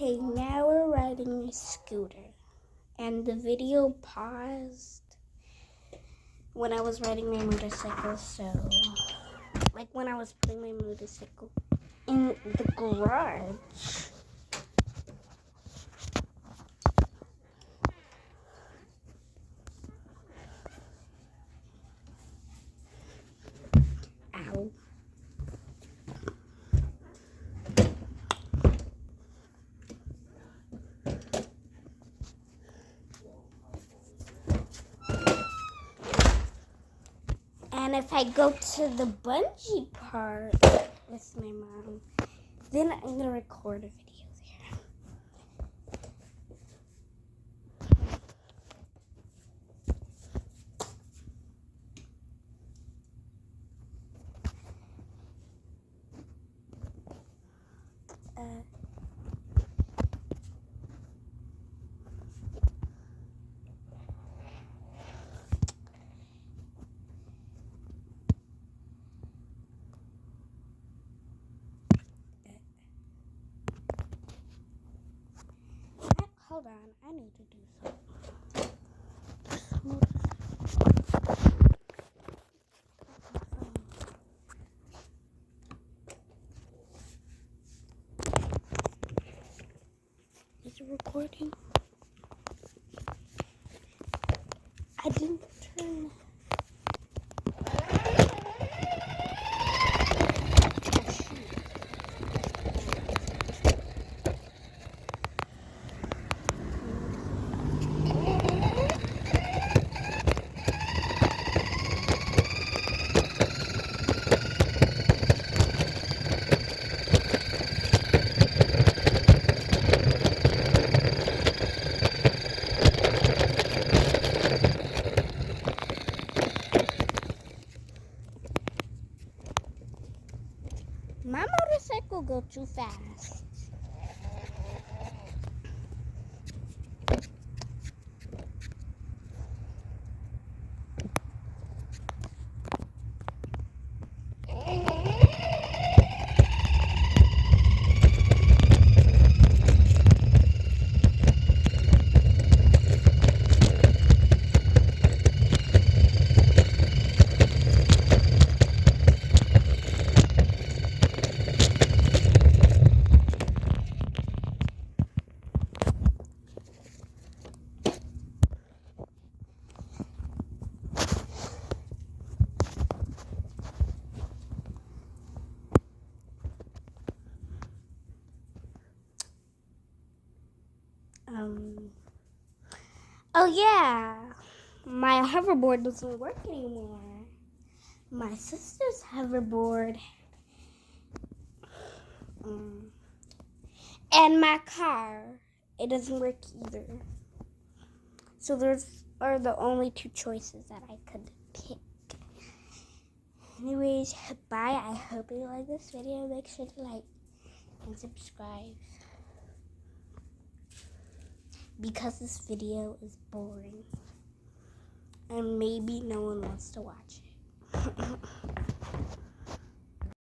Okay, now we're riding a scooter. And the video paused when I was riding my motorcycle, so like when I was putting my motorcycle in the garage. Ow. And if I go to the bungee part with my mom, then I'm gonna record a video there. Hold on, I need to do something. Is it recording? I didn't turn. My motorcycle go too fast. Oh yeah, my hoverboard doesn't work anymore. My sister's hoverboard and my car, it doesn't work either. So those are the only two choices that I could pick. Anyways, bye. I hope you like this video. Make sure to like and subscribe, because this video is boring and maybe no one wants to watch it.